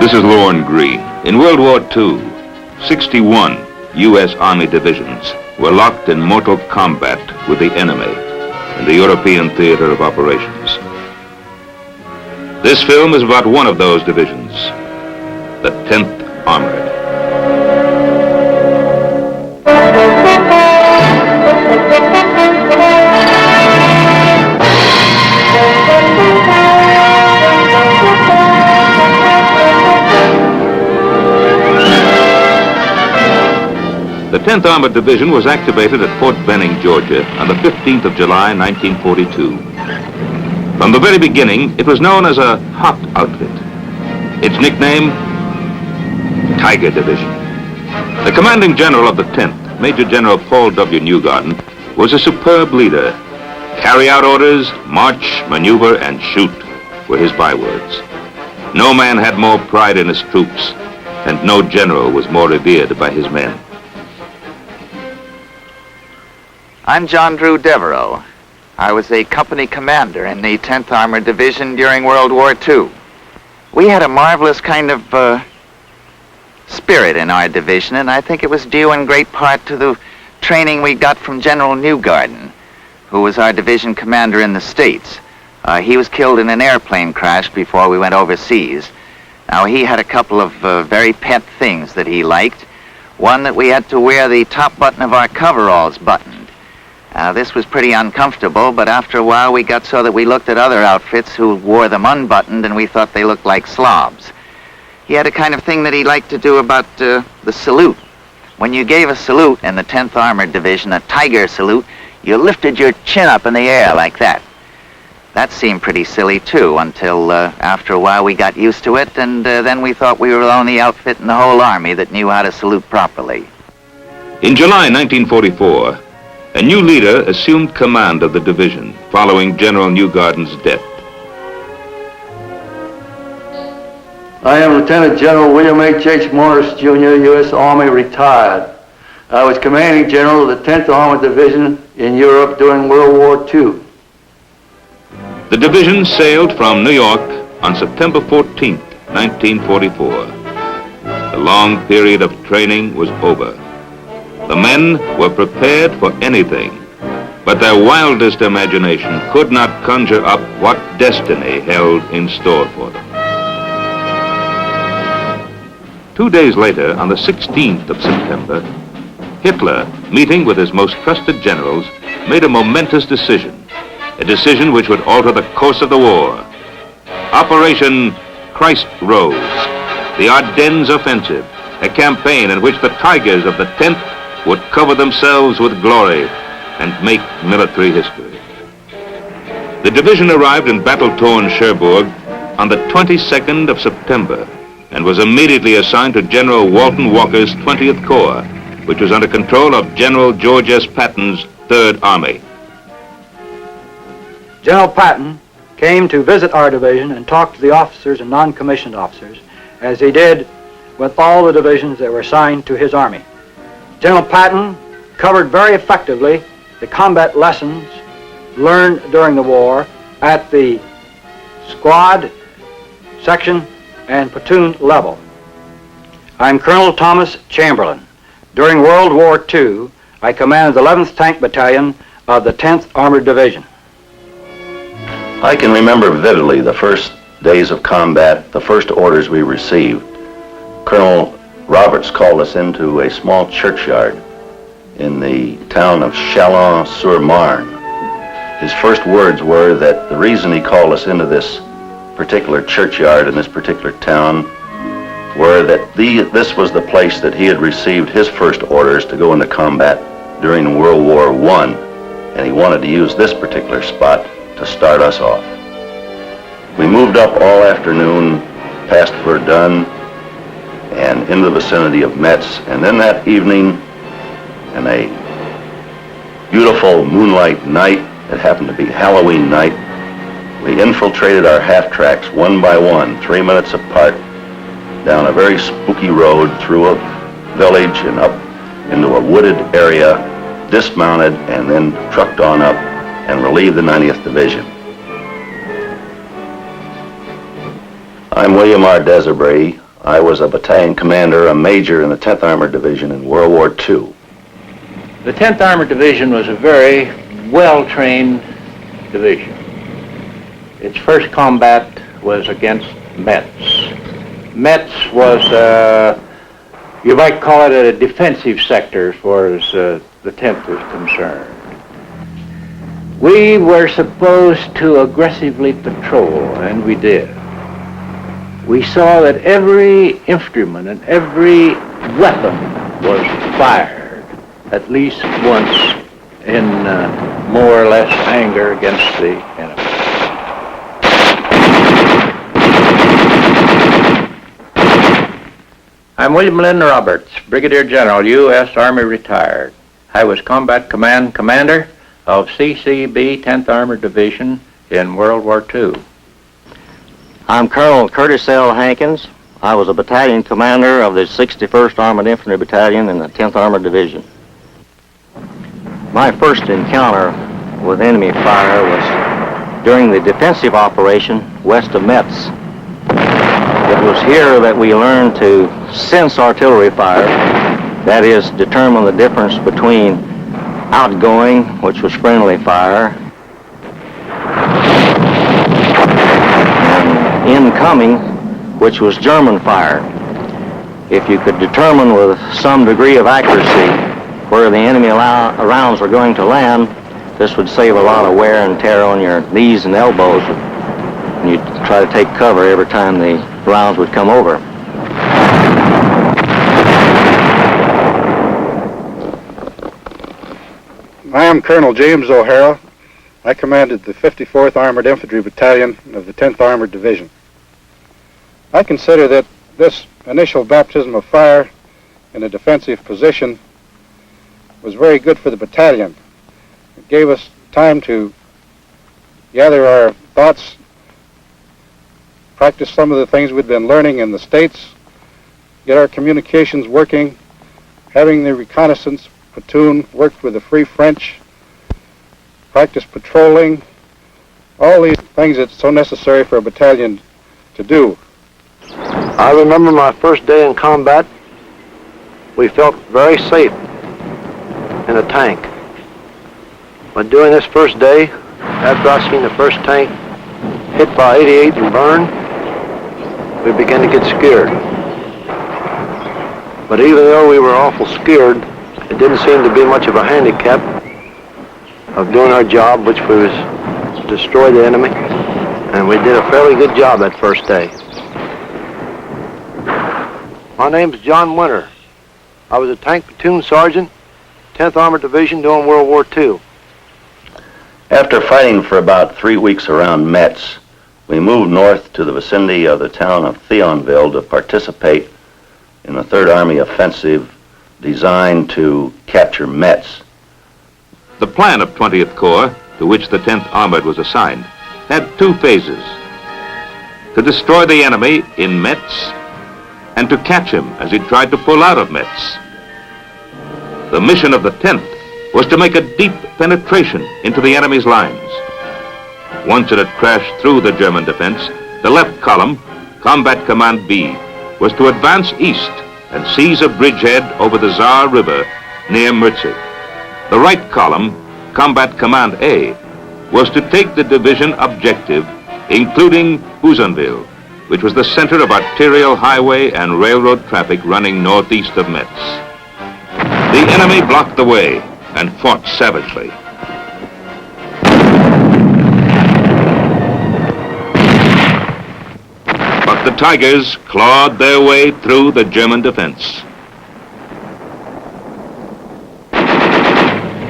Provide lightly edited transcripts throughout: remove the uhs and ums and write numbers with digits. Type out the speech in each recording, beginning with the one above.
This is Lorne Greene. In World War II, 61 U.S. Army divisions were locked in mortal combat with the enemy in the European theater of operations. This film is about one of those divisions, the 10th Armored. The 10th Armored Division was activated at Fort Benning, Georgia on the 15th of July, 1942. From the very beginning, it was known as a hot outfit. Its nickname, Tiger Division. The commanding general of the 10th, Major General Paul W. Newgarden, was a superb leader. Carry out orders, march, maneuver, and shoot were his bywords. No man had more pride in his troops, and no general was more revered by his men. I'm John Drew Devereaux. I was a company commander in the 10th Armored Division during World War II. We had a marvelous kind of spirit in our division, and I think it was due in great part to the training we got from General Newgarden, who was our division commander in the States. He was killed in an airplane crash before we went overseas. Now, he had a couple of very pet things that he liked. One, that we had to wear the top button of our coveralls buttoned. This was pretty uncomfortable, but after a while we got so that we looked at other outfits who wore them unbuttoned, and we thought they looked like slobs. He had a kind of thing that he liked to do about the salute. When you gave a salute in the 10th Armored Division, a tiger salute, you lifted your chin up in the air like that. That seemed pretty silly, too, until after a while we got used to it, and then we thought we were the only outfit in the whole Army that knew how to salute properly. In July 1944, a new leader assumed command of the division following General Newgarden's death. I am Lieutenant General William H. Morris, Jr., U.S. Army, retired. I was commanding general of the 10th Armored Division in Europe during World War II. The division sailed from New York on September 14, 1944. The long period of training was over. The men were prepared for anything, but their wildest imagination could not conjure up what destiny held in store for them. 2 days later, on the 16th of September, Hitler, meeting with his most trusted generals, made a momentous decision, a decision which would alter the course of the war. Operation Christ Rose, the Ardennes Offensive, a campaign in which the Tigers of the 10th would cover themselves with glory and make military history. The division arrived in battle-torn Cherbourg on the 22nd of September and was immediately assigned to General Walton Walker's 20th Corps, which was under control of General George S. Patton's 3rd Army. General Patton came to visit our division and talk to the officers and non-commissioned officers, as he did with all the divisions that were assigned to his army. General Patton covered very effectively the combat lessons learned during the war at the squad, section, and platoon level. I'm Colonel Thomas Chamberlain. During World War II, I commanded the 11th Tank Battalion of the 10th Armored Division. I can remember vividly the first days of combat, the first orders we received. Colonel Roberts called us into a small churchyard in the town of Chalon-sur-Marne. His first words were that the reason he called us into this particular churchyard in this particular town were that this was the place that he had received his first orders to go into combat during World War I, and he wanted to use this particular spot to start us off. We moved up all afternoon past Verdun and into the vicinity of Metz, and then that evening, in a beautiful moonlight night, it happened to be Halloween night, we infiltrated our half-tracks one by one, 3 minutes apart, down a very spooky road through a village and up into a wooded area, dismounted, and then trucked on up and relieved the 90th Division. I'm William R. Desabry. I was a battalion commander, a major in the 10th Armored Division in World War II. The 10th Armored Division was a very well-trained division. Its first combat was against Metz. Metz was, you might call it a defensive sector as far as the 10th was concerned. We were supposed to aggressively patrol, and we did. We saw that every instrument and every weapon was fired at least once in more or less anger against the enemy. I'm William Lynn Roberts, Brigadier General, U.S. Army retired. I was Combat Command Commander of CCB 10th Armored Division in World War II. I'm Colonel Curtis L. Hankins. I was a battalion commander of the 61st Armored Infantry Battalion in the 10th Armored Division. My first encounter with enemy fire was during the defensive operation west of Metz. It was here that we learned to sense artillery fire, that is, determine the difference between outgoing, which was friendly fire, and incoming, which was German fire. If you could determine with some degree of accuracy where the enemy rounds were going to land, this would save a lot of wear and tear on your knees and elbows, and you'd try to take cover every time the rounds would come over. I am Colonel James O'Hara. I commanded the 54th Armored Infantry Battalion of the 10th Armored Division. I consider that this initial baptism of fire in a defensive position was very good for the battalion. It gave us time to gather our thoughts, practice some of the things we'd been learning in the States, get our communications working, having the reconnaissance platoon worked with the Free French, practice patrolling, all these things that's so necessary for a battalion to do. I remember my first day in combat. We felt very safe in a tank. But during this first day, after I seen the first tank hit by 88 and burn, we began to get scared. But even though we were awful scared, it didn't seem to be much of a handicap of doing our job, which was to destroy the enemy. And we did a fairly good job that first day. My name's John Winter. I was a tank platoon sergeant, 10th Armored Division during World War II. After fighting for about 3 weeks around Metz, we moved north to the vicinity of the town of Thionville to participate in the Third Army offensive designed to capture Metz. The plan of 20th Corps, to which the 10th Armored was assigned, had two phases: to destroy the enemy in Metz and to catch him as he tried to pull out of Metz. The mission of the 10th was to make a deep penetration into the enemy's lines. Once it had crashed through the German defense, the left column, Combat Command B, was to advance east and seize a bridgehead over the Saar River near Mürtzig. The right column, Combat Command A, was to take the division objective, including Husenville, which was the center of arterial highway and railroad traffic running northeast of Metz. The enemy blocked the way and fought savagely. But the Tigers clawed their way through the German defense.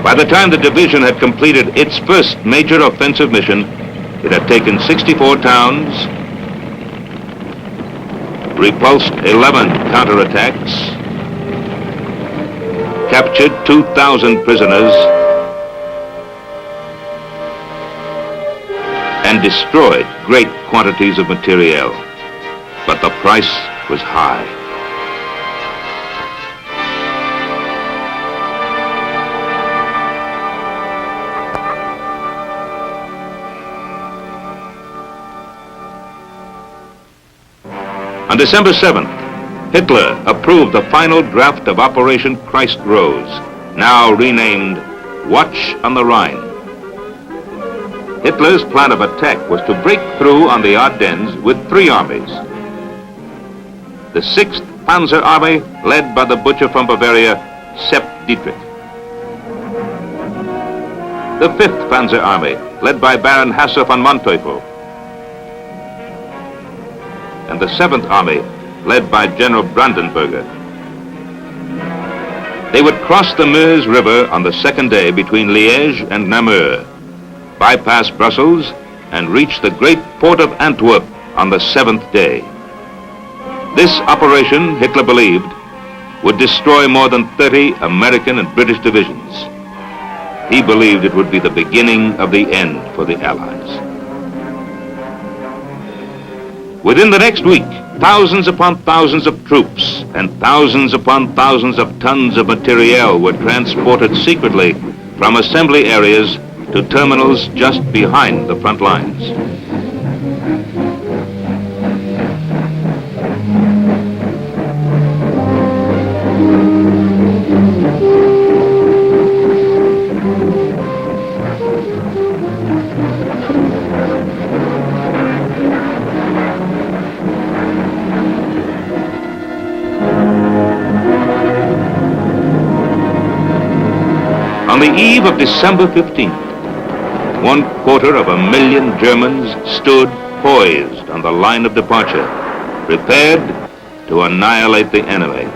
By the time the division had completed its first major offensive mission, it had taken 64 towns, repulsed 11 counterattacks, captured 2,000 prisoners, and destroyed great quantities of materiel. But the price was high. On December 7th, Hitler approved the final draft of Operation Christ Rose, now renamed Watch on the Rhine. Hitler's plan of attack was to break through on the Ardennes with 3 armies. The 6th Panzer Army, led by the butcher from Bavaria, Sepp Dietrich. The 5th Panzer Army, led by Baron Hasse von Manteuffel. And the 7th Army, led by General Brandenberger. They would cross the Meuse River on the 2nd day between Liège and Namur, bypass Brussels, and reach the great port of Antwerp on the 7th day. This operation, Hitler believed, would destroy more than 30 American and British divisions. He believed it would be the beginning of the end for the Allies. Within the next week, thousands upon thousands of troops and thousands upon thousands of tons of materiel were transported secretly from assembly areas to terminals just behind the front lines. On the eve of December 15th, 250,000 Germans stood poised on the line of departure, prepared to annihilate the enemy.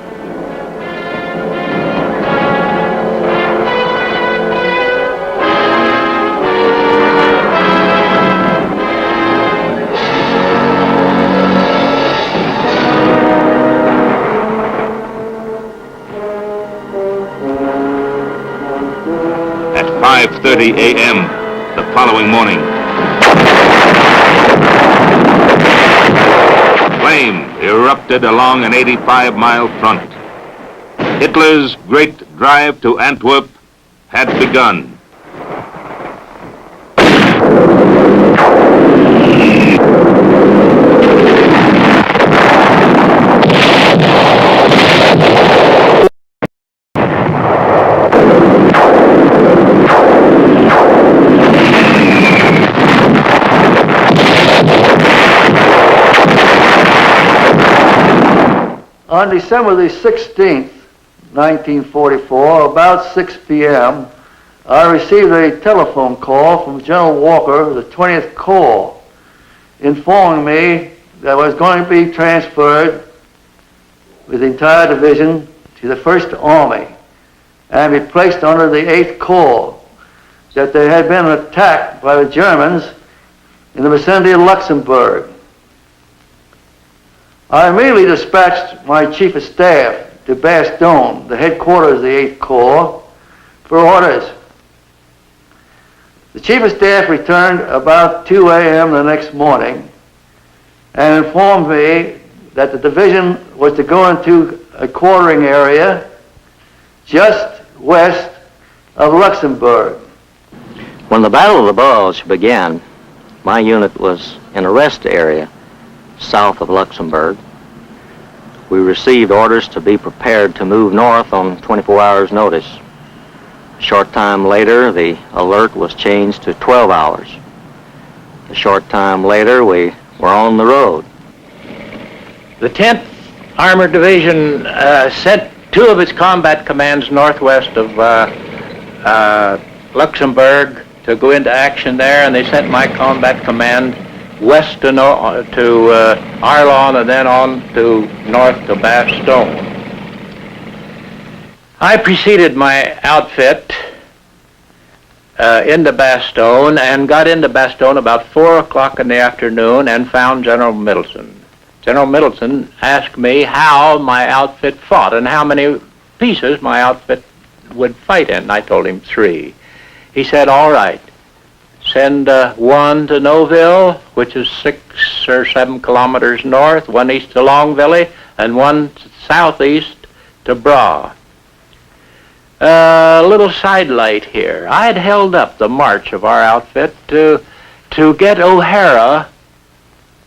At 5:30 a.m. the following morning, flame erupted along an 85-mile front. Hitler's great drive to Antwerp had begun. On December the 16th, 1944, about 6 p.m., I received a telephone call from General Walker of the 20th Corps, informing me that I was going to be transferred with the entire division to the 1st Army and be placed under the 8th Corps, that there had been an attack by the Germans in the vicinity of Luxembourg. I immediately dispatched my Chief of Staff to Bastogne, the headquarters of the 8th Corps, for orders. The Chief of Staff returned about 2 a.m. the next morning and informed me that the division was to go into a quartering area just west of Luxembourg. When the Battle of the Bulge began, my unit was in a rest area south of Luxembourg. We received orders to be prepared to move north on 24 hours' notice. A short time later, the alert was changed to 12 hours. A short time later, we were on the road. The 10th Armored Division sent 2 of its combat commands northwest of Luxembourg to go into action there, and they sent my combat command west to Arlon and then on to north to Bastogne. I preceded my outfit into Bastogne and got into Bastogne about 4 o'clock in the afternoon and found General Middleton. General Middleton asked me how my outfit fought and how many pieces my outfit would fight in. I told him 3. He said, all right. Send 1 to Noville, which is 6 or 7 kilometers north, 1 east to Longville, and 1 southeast to Bras. A little sidelight here. I had held up the march of our outfit to get O'Hara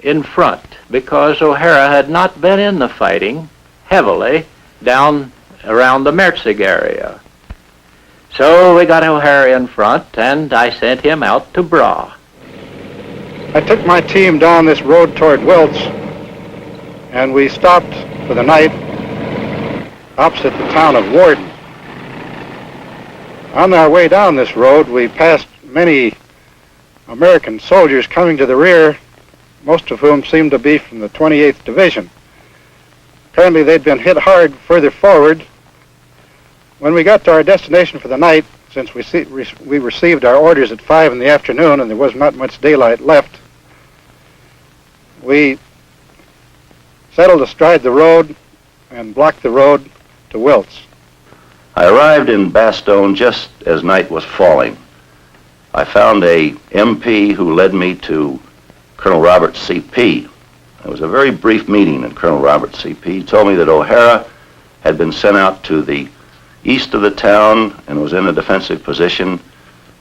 in front, because O'Hara had not been in the fighting heavily down around the Merzig area. So we got O'Hara in front, and I sent him out to Bra. I took my team down this road toward Wiltz, and we stopped for the night opposite the town of Warden. On our way down this road, we passed many American soldiers coming to the rear, most of whom seemed to be from the 28th Division. Apparently they'd been hit hard further forward. When we got to our destination for the night, since we received our orders at 5 in the afternoon and there was not much daylight left, we settled astride the road and blocked the road to Wiltz. I arrived in Bastogne just as night was falling. I found a MP who led me to Colonel Robert C.P. It was a very brief meeting, and Colonel Robert C.P. told me that O'Hara had been sent out to the east of the town and was in a defensive position,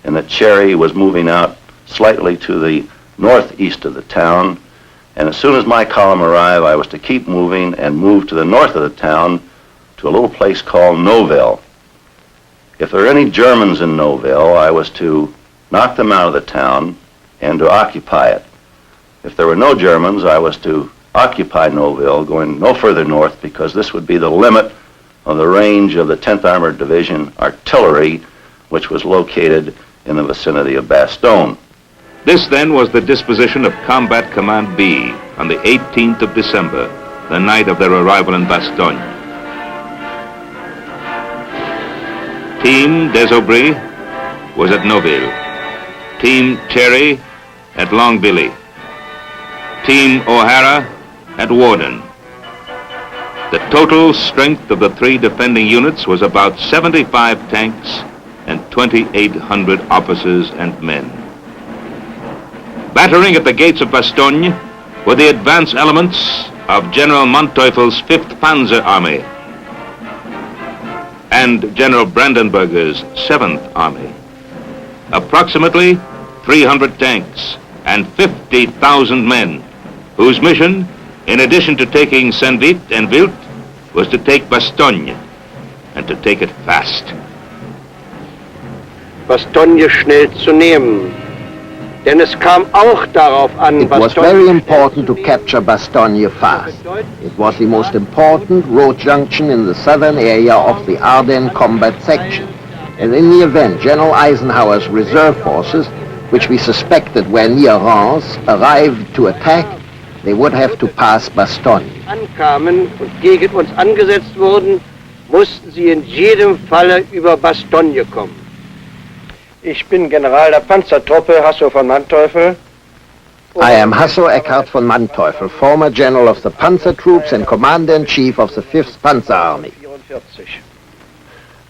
and that Cherry was moving out slightly to the northeast of the town. And as soon as my column arrived, I was to keep moving and move to the north of the town to a little place called Noville. If there were any Germans in Noville, I was to knock them out of the town and to occupy it. If there were no Germans, I was to occupy Noville, going no further north, because this would be the limit of the range of the 10th Armored Division artillery, which was located in the vicinity of Bastogne. This then was the disposition of Combat Command B on the 18th of December, the night of their arrival in Bastogne. Team des Aubry was at Noville. Team Cherry at Longbilly. Team O'Hara at Warden. The total strength of the three defending units was about 75 tanks and 2,800 officers and men. Battering at the gates of Bastogne were the advance elements of General Manteuffel's 5th Panzer Army and General Brandenberger's 7th Army. Approximately 300 tanks and 50,000 men, whose mission, in addition to taking Saint-Vit and Wild, was to take Bastogne, and to take it fast. Bastogne schnell zu nehmen. Denn es kam auch darauf an, It was very important to capture Bastogne fast. It was the most important road junction in the southern area of the Ardennes combat section. And in the event General Eisenhower's reserve forces, which we suspected were near Reims, arrived to attack, they would have to pass Bastogne. Ankamen und gegen uns angesetzt wurden, mussten sie in jedem Falle über Bastogne kommen. Ich bin General der Panzertruppe Hasso von Manteuffel. I am Hasso Eckhart von Manteuffel, former general of the Panzer Troops and commander-in-chief of the 5th Panzer Army.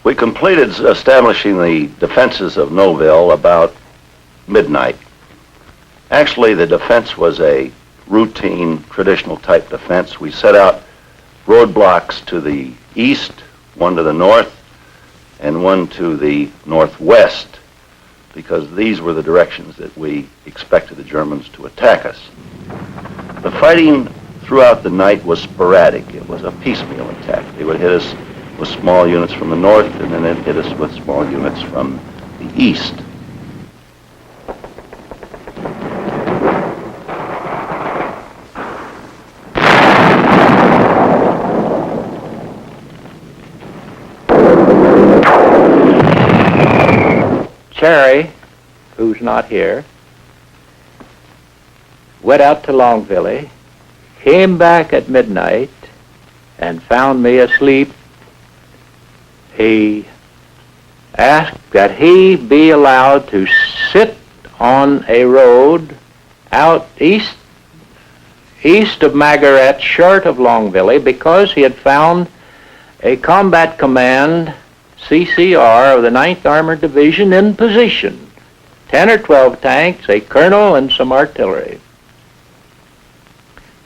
We completed establishing the defenses of Noville about midnight. Actually, the defense was a routine, traditional type defense. We set out roadblocks to the east, one to the north, and one to the northwest, because these were the directions that we expected the Germans to attack us. The fighting throughout the night was sporadic. It was a piecemeal attack. They would hit us with small units from the north, and then they'd hit us with small units from the east. Cherry, who's not here, went out to Longbilly, came back at midnight, and found me asleep. He asked that he be allowed to sit on a road out east of Margaret, short of Longbilly, because he had found a combat command CCR of the 9th Armored Division in position. 10 or 12 tanks, a colonel, and some artillery.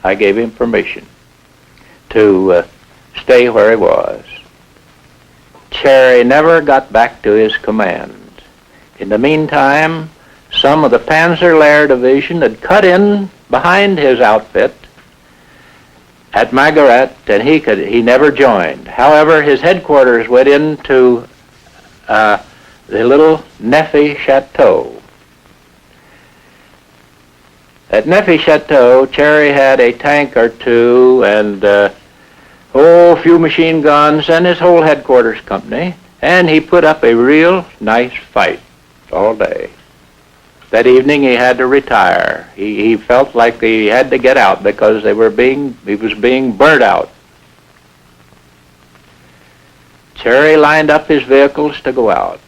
I gave him permission to stay where he was. Cherry never got back to his command. In the meantime, some of the Panzer Lehr Division had cut in behind his outfit at Margaret, and he never joined. However, his headquarters went into the little Neffy Chateau. At Neffy Chateau, Cherry had a tank or two and a few machine guns and his whole headquarters company, and he put up a real nice fight all day. That evening he had to retire. He felt like he had to get out because he was being burnt out. Cherry lined up his vehicles to go out.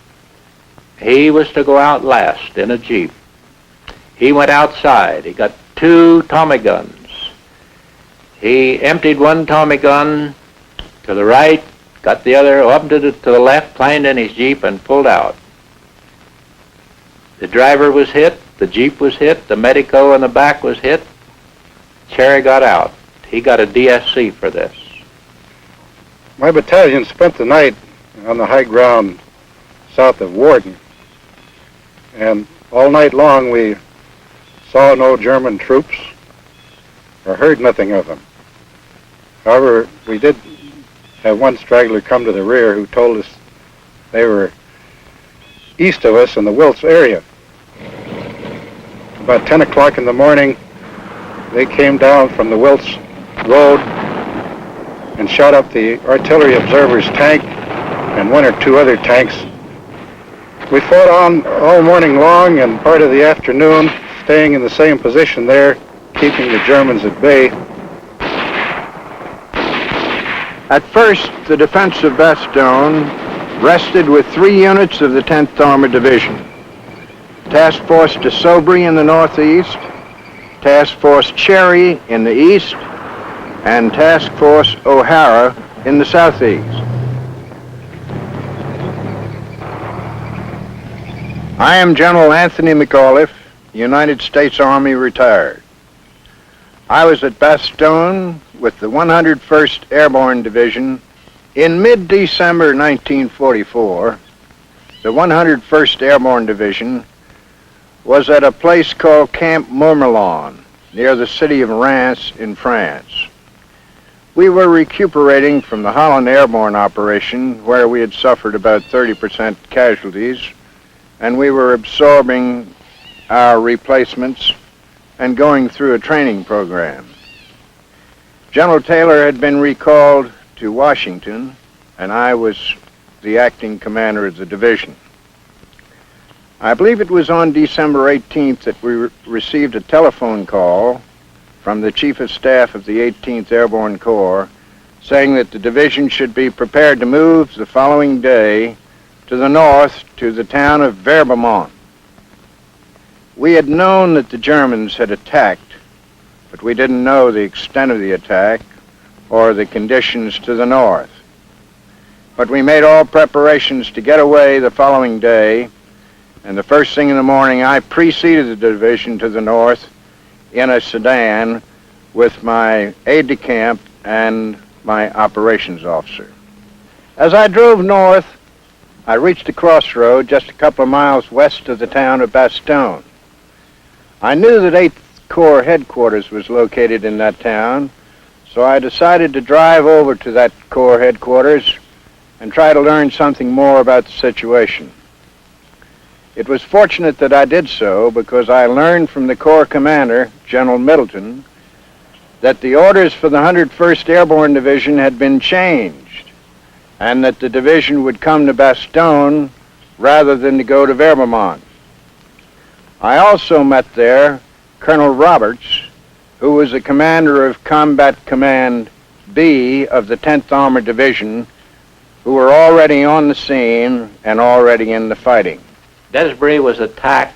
He was to go out last in a Jeep. He went outside. He got 2 Tommy guns. He emptied one Tommy gun to the right, got the other up to the left, climbed in his Jeep, and pulled out. The driver was hit, the Jeep was hit, the medico in the back was hit. Cherry got out. He got a DSC for this. My battalion spent the night on the high ground south of Warden, and all night long we saw no German troops or heard nothing of them. However, we did have one straggler come to the rear who told us they were east of us in the Wiltz area. About 10 o'clock in the morning, they came down from the Wiltz Road and shot up the artillery observer's tank and 1 or 2 other tanks. We fought on all morning long and part of the afternoon, staying in the same position there, keeping the Germans at bay. At first, the defense of Bastogne rested with 3 units of the 10th Armored Division. Task Force de Sobry in the northeast, Task Force Cherry in the east, and Task Force O'Hara in the southeast. I am General Anthony McAuliffe, United States Army retired. I was at Bastogne with the 101st Airborne Division in mid-December 1944. The 101st Airborne Division was at a place called Camp Mourmelon, near the city of Reims in France. We were recuperating from the Holland Airborne operation, where we had suffered about 30% casualties, and we were absorbing our replacements and going through a training program. General Taylor had been recalled to Washington, and I was the acting commander of the division. I believe it was on December 18th that we received a telephone call from the Chief of Staff of the 18th Airborne Corps saying that the division should be prepared to move the following day to the north to the town of Verbemont. We had known that the Germans had attacked, but we didn't know the extent of the attack or the conditions to the north. But we made all preparations to get away the following day, and the first thing in the morning I preceded the division to the north in a sedan with my aide-de-camp and my operations officer. As I drove north, I reached a crossroad just a couple of miles west of the town of Bastogne. I knew that 8th Corps headquarters was located in that town, so I decided to drive over to that Corps headquarters and try to learn something more about the situation. It was fortunate that I did so because I learned from the Corps commander, General Middleton, that the orders for the 101st Airborne Division had been changed and that the division would come to Bastogne rather than to go to Verbemont. I also met there Colonel Roberts, who was the commander of Combat Command B of the 10th Armored Division, who were already on the scene and already in the fighting. Desbury was attacked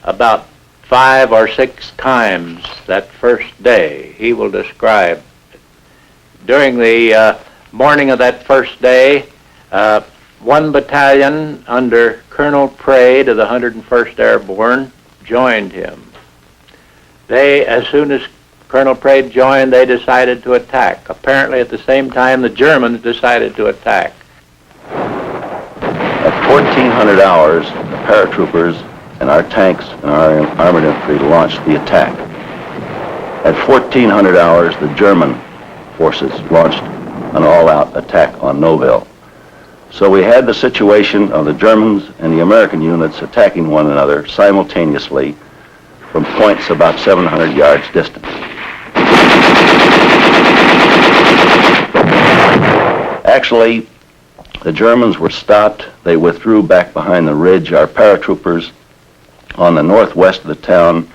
about 5 or 6 times that first day. He will describe it. During the morning of that first day, one battalion under Colonel Praed of the 101st Airborne joined him. They, as soon as Colonel Praed joined, they decided to attack. Apparently at the same time, the Germans decided to attack. At 1400 hours, the paratroopers and our tanks and our armored infantry launched the attack. At 1400 hours, the German forces launched an all-out attack on Nouville. So we had the situation of the Germans and the American units attacking one another simultaneously from points about 700 yards distant. Actually, the Germans were stopped. They withdrew back behind the ridge. Our paratroopers on the northwest of the town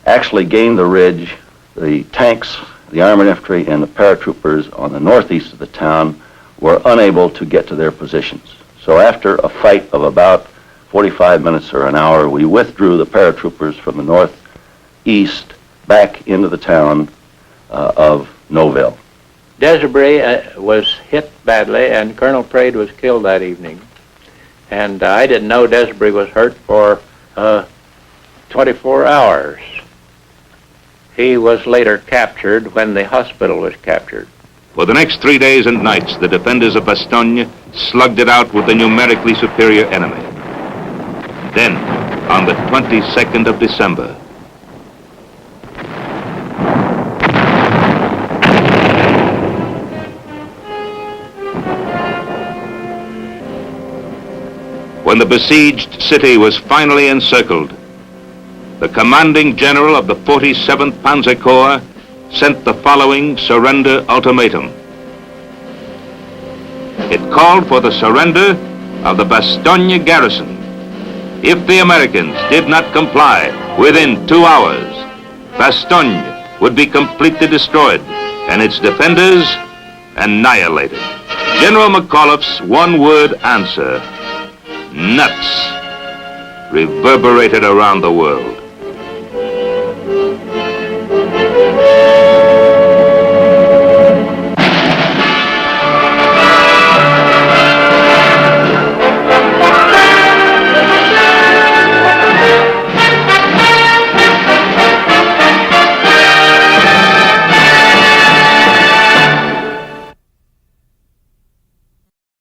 actually gained the ridge. The tanks, the armored infantry, and the paratroopers on the northeast of the town were unable to get to their positions. So after a fight of about 45 minutes or an hour, we withdrew the paratroopers from the northeast back into the town of Nouville. Desiree was hit badly, and Colonel Praed was killed that evening. And I didn't know Desiree was hurt for 24 hours. He was later captured when the hospital was captured. For the next 3 days and nights, the defenders of Bastogne slugged it out with the numerically superior enemy. Then, on the 22nd of December, when the besieged city was finally encircled, the commanding general of the 47th Panzer Corps sent the following surrender ultimatum. It called for the surrender of the Bastogne garrison. If the Americans did not comply within 2 hours, Bastogne would be completely destroyed and its defenders annihilated. General McAuliffe's one-word answer, nuts, reverberated around the world.